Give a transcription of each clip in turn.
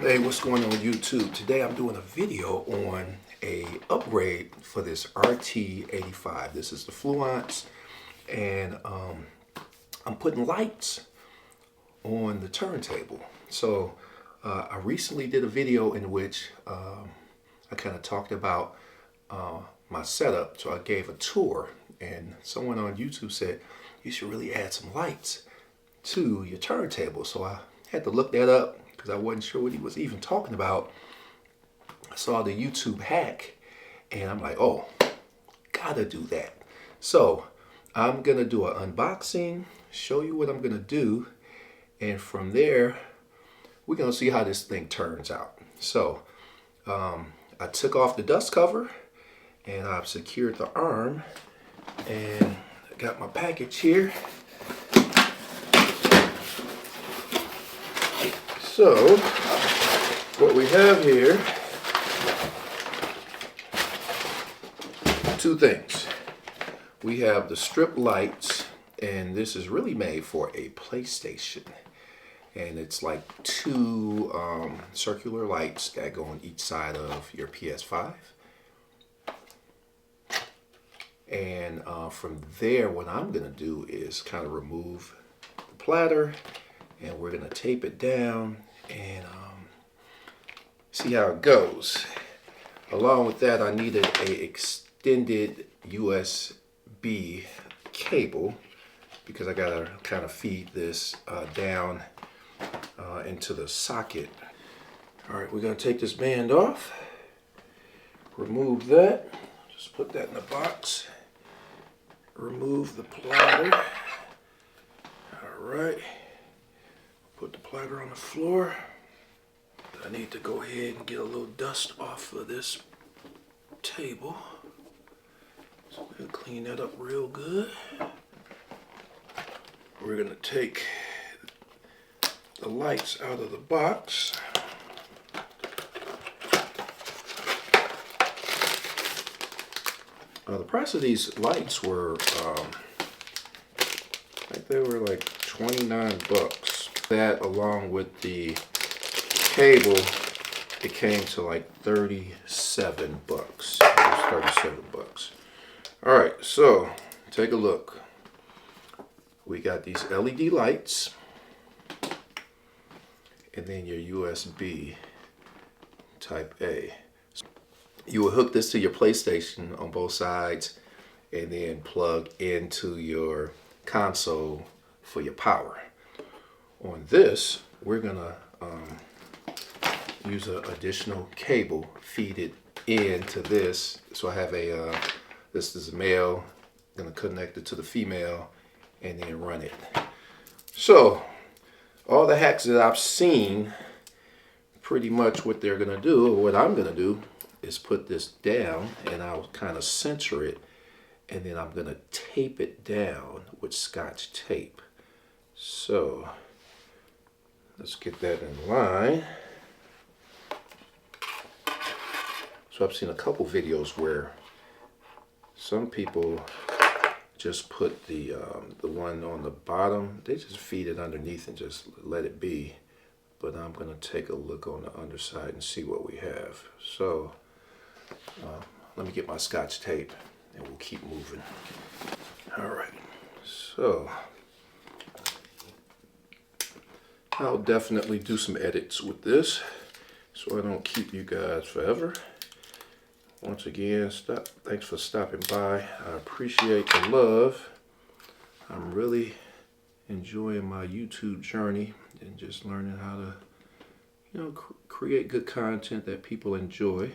Hey, what's going on YouTube? Today I'm doing a video on a upgrade for this RT85. This is the Fluance, and I'm putting lights on the turntable. So I recently did a video in which I kind of talked about my setup. So I gave a tour, and someone on YouTube said you should really add some lights to your turntable. So I had to look that up because I wasn't sure what he was even talking about. I saw the YouTube hack and I'm like, oh, gotta do that. So I'm gonna do an unboxing, show you what I'm gonna do, and from there we're gonna see how this thing turns out. So I took off the dust cover and I've secured the arm, and I got my package here. So what we have here, two things. We have the strip lights, and this is really made for a PlayStation. And it's like two circular lights that go on each side of your PS5. And from there, what I'm gonna do is kind of remove the platter, and we're gonna tape it down and see how it goes. Along with that, I needed a extended USB cable because I gotta kind of feed this down into the socket. All right, we're gonna take this band off, remove that, just put that in the box, remove the platter. All right. Put the platter on the floor. I need to go ahead and get a little dust off of this table. So we're gonna clean that up real good. We're gonna take the lights out of the box. The price of these lights were, I think they were like 29 bucks. That along with the cable, it came to like 37 bucks. It was 37 bucks. All right, so take a look. We got these LED lights, and then your USB type A. You will hook this to your PlayStation on both sides and then plug into your console for your power. On this, we're gonna use an additional cable, feed it into this. So I have a, this is a male, gonna connect it to the female and then run it. So all the hacks that I've seen, pretty much what they're gonna do, or what I'm gonna do, is put this down and I'll kind of center it, and then I'm gonna tape it down with Scotch tape. So let's get that in line. So I've seen a couple videos where some people just put the one on the bottom, they just feed it underneath and just let it be. But I'm gonna take a look on the underside and see what we have. So let me get my Scotch tape and we'll keep moving. All right, so I'll definitely do some edits with this so I don't keep you guys forever. Once again, thanks for stopping by. I appreciate the love. I'm really enjoying my YouTube journey and just learning how to, you know, create good content that people enjoy.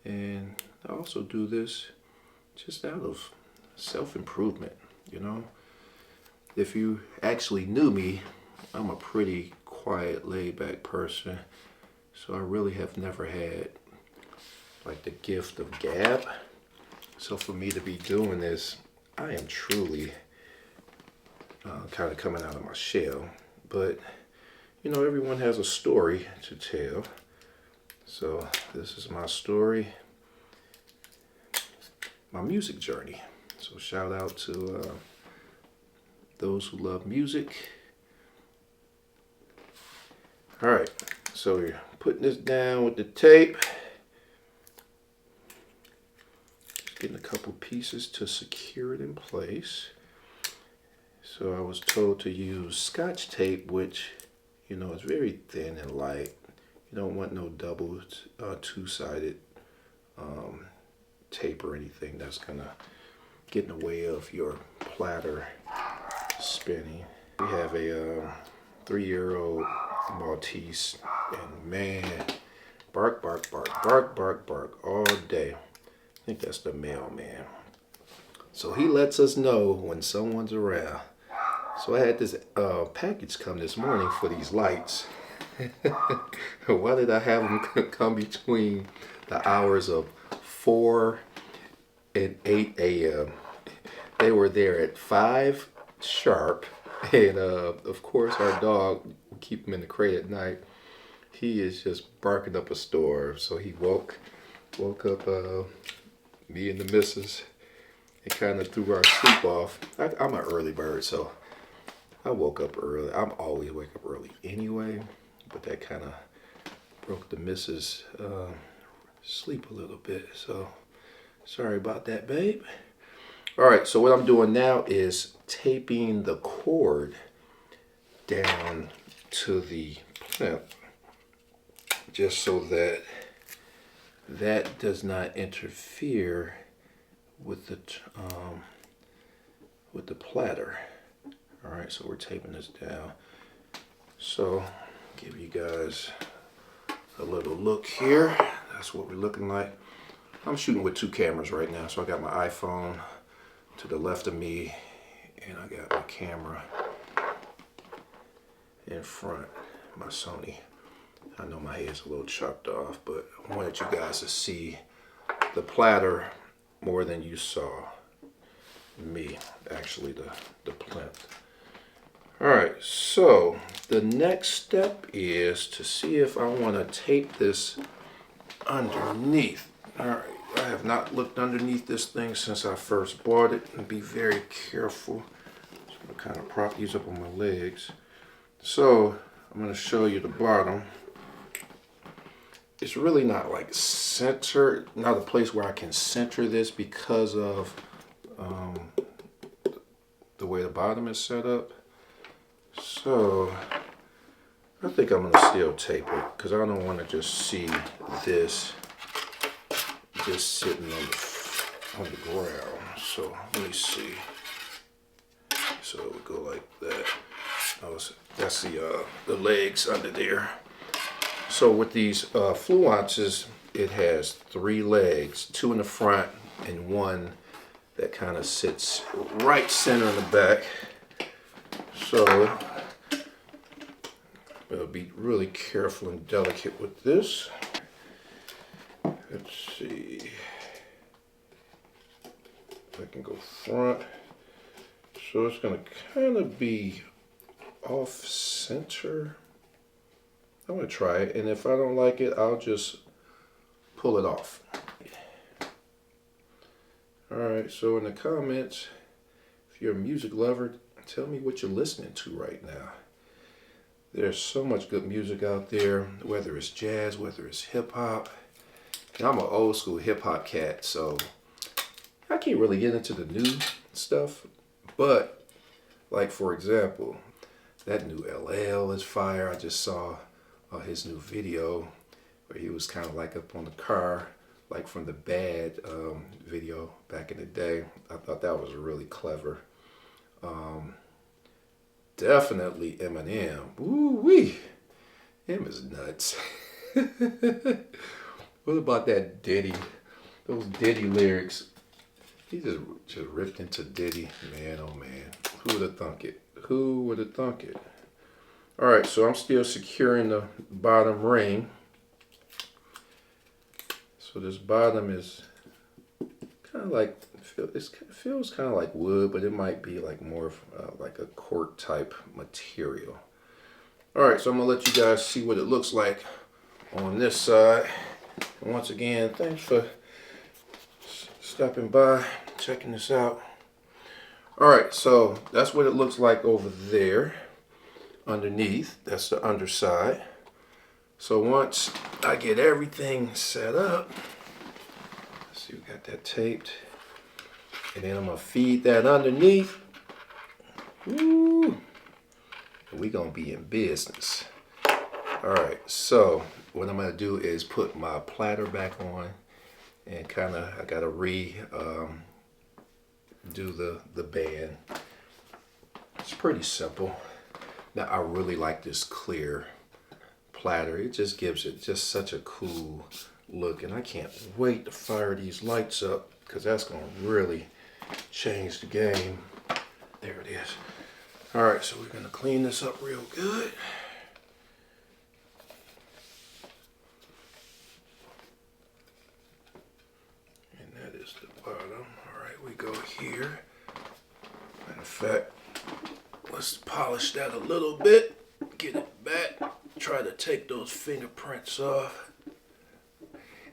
And I also do this just out of self-improvement, you know. If you actually knew me, I'm a pretty quiet, laid-back person, so I really have never had like the gift of gab. So for me to be doing this, I am truly kind of coming out of my shell. But you know, everyone has a story to tell. So this is my story, my music journey. So shout out to those who love music. All right, So we're putting this down with the tape. Getting a couple pieces to secure it in place. So I was told to use Scotch tape, which, you know, is very thin and light. You don't want no double two-sided tape or anything that's gonna get in the way of your platter spinning. We have a 3-year-old Maltese, and man, bark, bark, bark, bark, bark, bark all day. I think that's the mailman. So he lets us know when someone's around. So I had this package come this morning for these lights. Why did I have them come between the hours of 4 and 8 a.m.? They were there at 5 sharp. And of course our dog, we keep him in the crate at night. He is just barking up a storm. So he woke up me and the missus and kind of threw our sleep off. I'm an early bird, so I woke up early. I'm always wake up early anyway, but that kind of broke the missus sleep a little bit. So sorry about that, babe. All right, so what I'm doing now is taping the cord down to the plinth, just so that that does not interfere with the platter. All right, so we're taping this down. So give you guys a little look here. That's what we're looking like. I'm shooting with 2 cameras right now. So I got my iPhone to the left of me, and I got my camera in front, my Sony. I know my head's a little chopped off, but I wanted you guys to see the platter more than you saw me, actually the plinth. All right, so the next step is to see if I want to tape this underneath. All right, I have not looked underneath this thing since I first bought it, and be very careful. So I'm gonna kind of prop these up on my legs. So I'm gonna show you the bottom. It's really not like centered, not a place where I can center this because of the way the bottom is set up. So I think I'm gonna still tape it because I don't want to just see this just sitting on the ground. So let me see. So it would go like that. That's the legs under there. So with these Fluances, it has 3 legs, 2 in the front and 1 that kind of sits right center in the back. So I'll be really careful and delicate with this. Let's see if I can go front. So it's going to kind of be off center. I'm going to try it, and if I don't like it, I'll just pull it off. Alright, so in the comments, if you're a music lover, tell me what you're listening to right now. There's so much good music out there, whether it's jazz, whether it's hip-hop. And I'm an old school hip-hop cat, so I can't really get into the new stuff. But, like for example, that new LL is fire. I just saw his new video where he was kind of like up on the car, like from the Bad video back in the day. I thought that was really clever. Definitely Eminem. Woo-wee. Him is nuts. What about that Diddy? Those Diddy lyrics. He just ripped into Diddy. Man, oh man. Who would have thunk it? Who would have thunk it? All right, so I'm still securing the bottom ring. So this bottom is kind of like, it feels kind of like wood, but it might be like more of like a cork type material. All right, so I'm gonna let you guys see what it looks like on this side. And once again, thanks for stopping by, checking this out. All right, so that's what it looks like over there underneath. That's the underside. So once I get everything set up, see, we got that taped, and then I'm gonna feed that underneath. Woo! We gonna be in business. All right, so what I'm gonna do is put my platter back on, and I gotta do the band. It's pretty simple. Now I really like this clear platter. It just gives it just such a cool look, and I can't wait to fire these lights up because that's gonna really change the game. There it is. All right, so we're gonna clean this up real good. And that is the bottom. All right, we go here. Matter of fact, let's polish that a little bit, get it back, try to take those fingerprints off.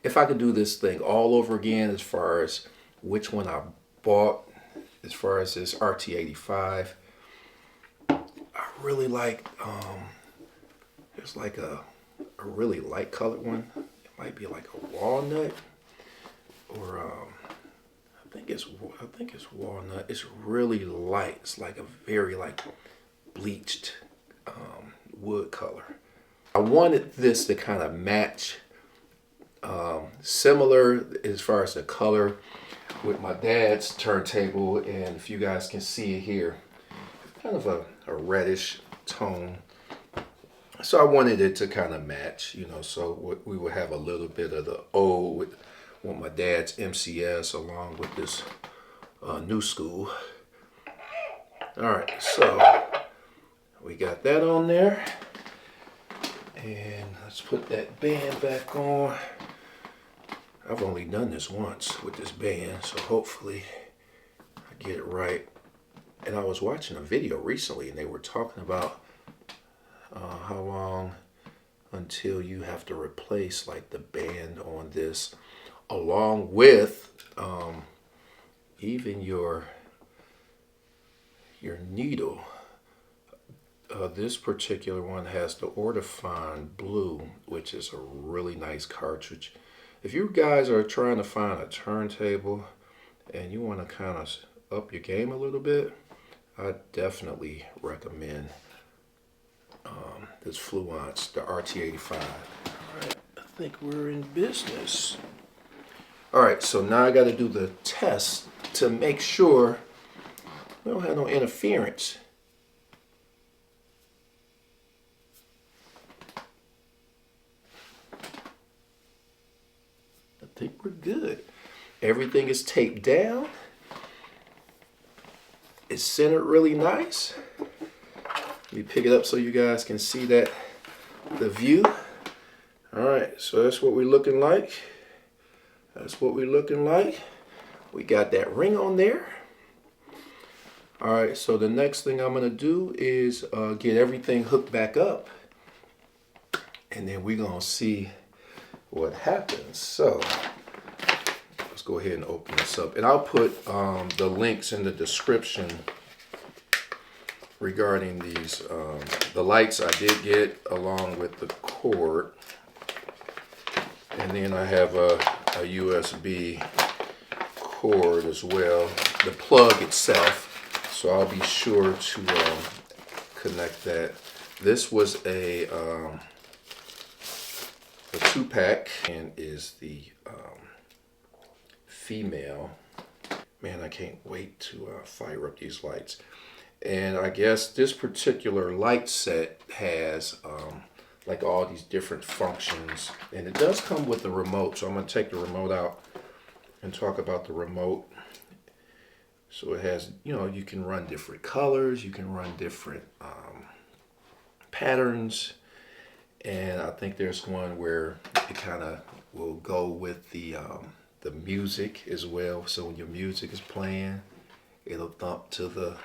If I could do this thing all over again as far as which one I bought, as far as this RT85, I really like, there's like a really light colored one. It might be like a walnut, or I think it's walnut. It's really light. It's like a very like bleached wood color. I wanted this to kind of match, similar as far as the color with my dad's turntable, and if you guys can see it here, kind of a reddish tone. So I wanted it to kind of match, you know, so we would have a little bit of the old with my dad's MCS along with this new school. All right, so we got that on there, and let's put that band back on. I've only done this once with this band, so hopefully I get it right. And I was watching a video recently, and they were talking about how long until you have to replace like the band on this, along with even your needle. This particular one has the Ortofine Blue, which is a really nice cartridge. If you guys are trying to find a turntable and you want to kind of up your game a little bit, I definitely recommend this Fluance, the RT85. All right, I think we're in business. All right, so now I got to do the test to make sure we don't have no interference. I think we're good. Everything is taped down. It's centered really nice. Let me pick it up so you guys can see that, the view. All right, so that's what we're looking like. That's what we're looking like. We got that ring on there. All right, so the next thing I'm gonna do is get everything hooked back up, and then we're gonna see what happens. So let's go ahead and open this up, and I'll put the links in the description regarding these. The lights I did get along with the cord, and then I have a USB cord as well, the plug itself, so I'll be sure to connect that. This was a 2-pack, and is the female. Man, I can't wait to fire up these lights. And I guess this particular light set has like all these different functions, and it does come with the remote, so I'm going to take the remote out and talk about the remote. So it has, you know, you can run different colors, you can run different patterns, and I think there's one where it kind of will go with the music as well. So when your music is playing, it'll thump to the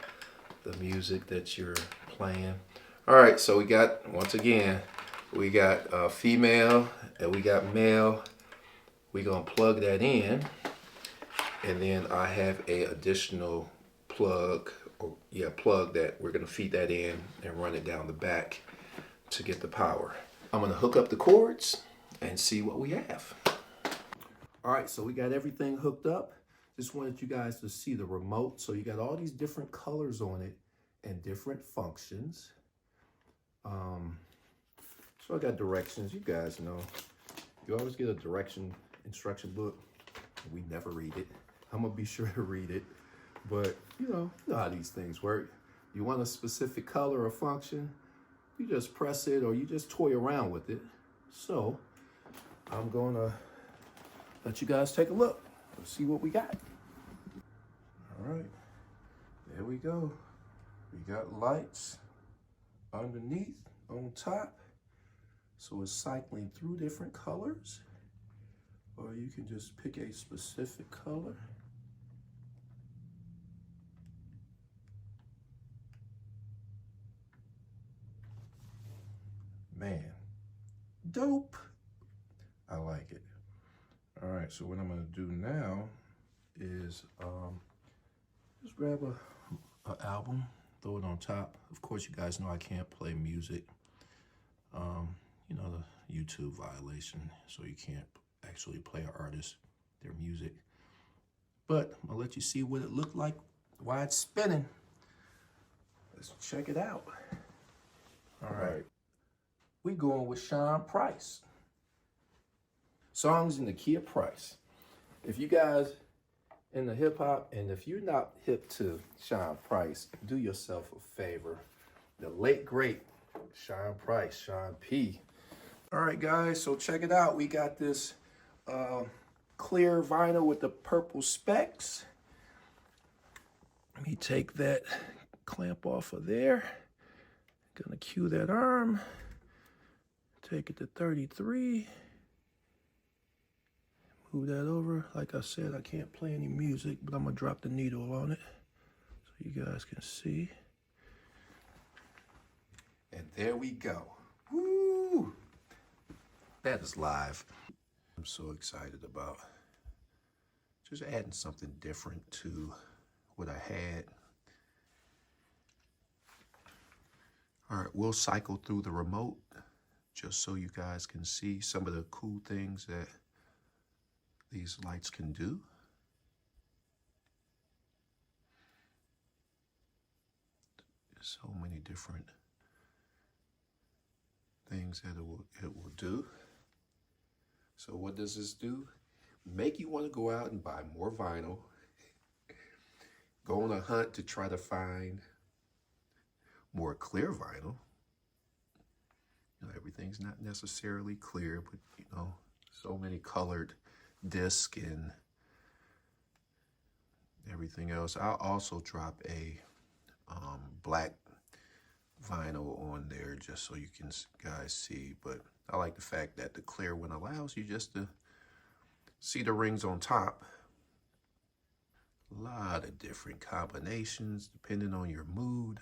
music that you're playing. All right, so we got, once again, we got female and we got male. We're gonna plug that in, and then I have a additional plug, plug that we're gonna feed that in and run it down the back to get the power. I'm gonna hook up the cords and see what we have. All right, so we got everything hooked up. Just wanted you guys to see the remote. So you got all these different colors on it and different functions. So I got directions. You guys know, you always get a instruction book. We never read it. I'm gonna be sure to read it. But you know how these things work. You want a specific color or function, you just press it or you just toy around with it. So I'm gonna let you guys take a look. Let's see what we got. All right, there we go. We got lights underneath, on top. So it's cycling through different colors, or you can just pick a specific color. Man, dope. I like it. All right, so what I'm gonna do now is just grab a album, throw it on top. Of course, you guys know I can't play music. You know, the YouTube violation, so you can't actually play an artist, their music. But I'm gonna let you see what it looked like while it's spinning. Let's check it out. All right, we going with Sean Price. Songs in the key of Price. If you guys in the hip hop, and if you're not hip to Sean Price, do yourself a favor. The late great Sean Price, Sean P. All right, guys, so check it out. We got this clear vinyl with the purple specks. Let me take that clamp off of there. Gonna cue that arm. Take it to 33. Move that over. Like I said, I can't play any music, but I'm gonna drop the needle on it so you guys can see. And there we go. Woo! That is live. I'm so excited about just adding something different to what I had. All right, we'll cycle through the remote just so you guys can see some of the cool things that these lights can do. There's so many different things that it will do. So what does this do? Make you want to go out and buy more vinyl. Go on a hunt to try to find more clear vinyl. You know, everything's not necessarily clear, but you know, so many colored discs and everything else. I'll also drop a black vinyl on there just so you can guys see, but I like the fact that the clear one allows you just to see the rings on top. A lot of different combinations depending on your mood.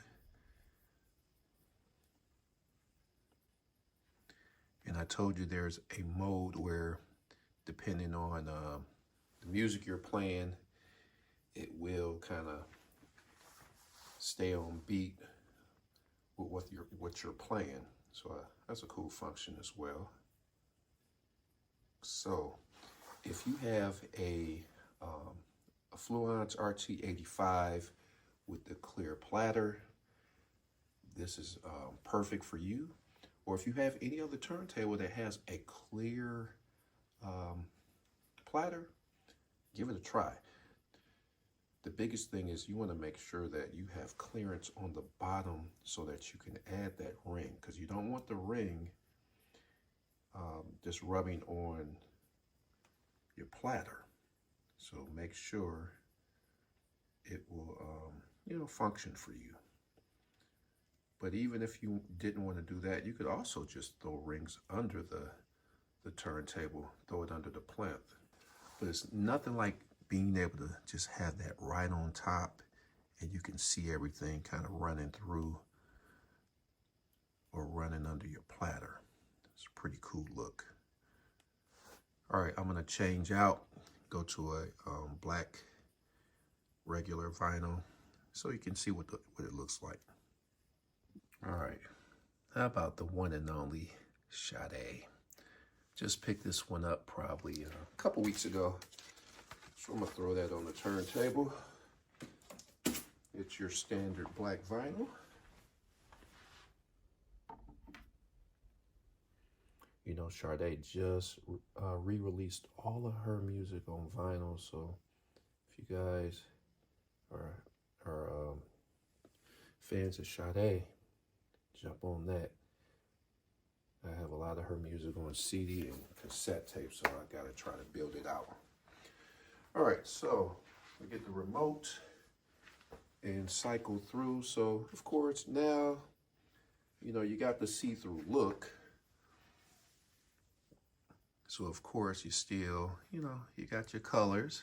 And I told you there's a mode where depending on the music you're playing, it will kind of stay on beat with what you're playing. So that's a cool function as well. So if you have a Fluance RT85 with the clear platter, this is perfect for you. Or if you have any other turntable that has a clear platter, give it a try. The biggest thing is you want to make sure that you have clearance on the bottom so that you can add that ring, because you don't want the ring just rubbing on your platter. So make sure it will function for you. But even if you didn't want to do that, you could also just throw rings under the turntable, throw it under the plinth. But it's nothing like being able to just have that right on top and you can see everything kind of running through or running under your platter. It's a pretty cool look. All right, I'm gonna change out, go to a black regular vinyl so you can see what it looks like. All right, how about the one and only Sade. Just picked this one up probably a couple weeks ago. So I'm gonna throw that on the turntable. It's your standard black vinyl. You know, Sade just re-released all of her music on vinyl, so if you guys are fans of Sade, jump on that. I have a lot of her music on CD and cassette tape, so I gotta try to build it out. All right, so we get the remote and cycle through. So of course now, you know, you got the see-through look. So of course you still, you know, you got your colors,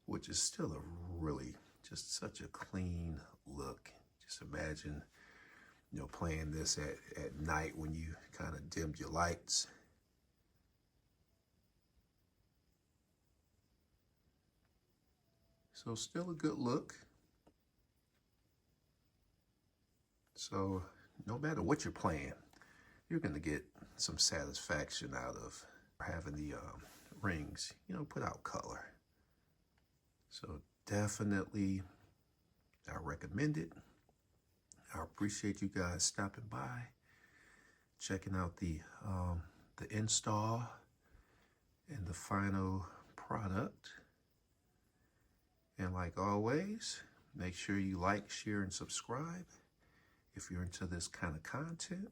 which is still a really, just such a clean look. Just imagine, you know, playing this at night when you kind of dimmed your lights. So still a good look. So no matter what you're playing, you're gonna get some satisfaction out of having the rings, you know, put out color. So definitely, I recommend it. I appreciate you guys stopping by, checking out the install and the final product. And like always, make sure you like, share, and subscribe if you're into this kind of content.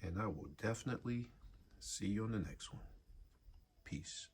And I will definitely see you on the next one. Peace.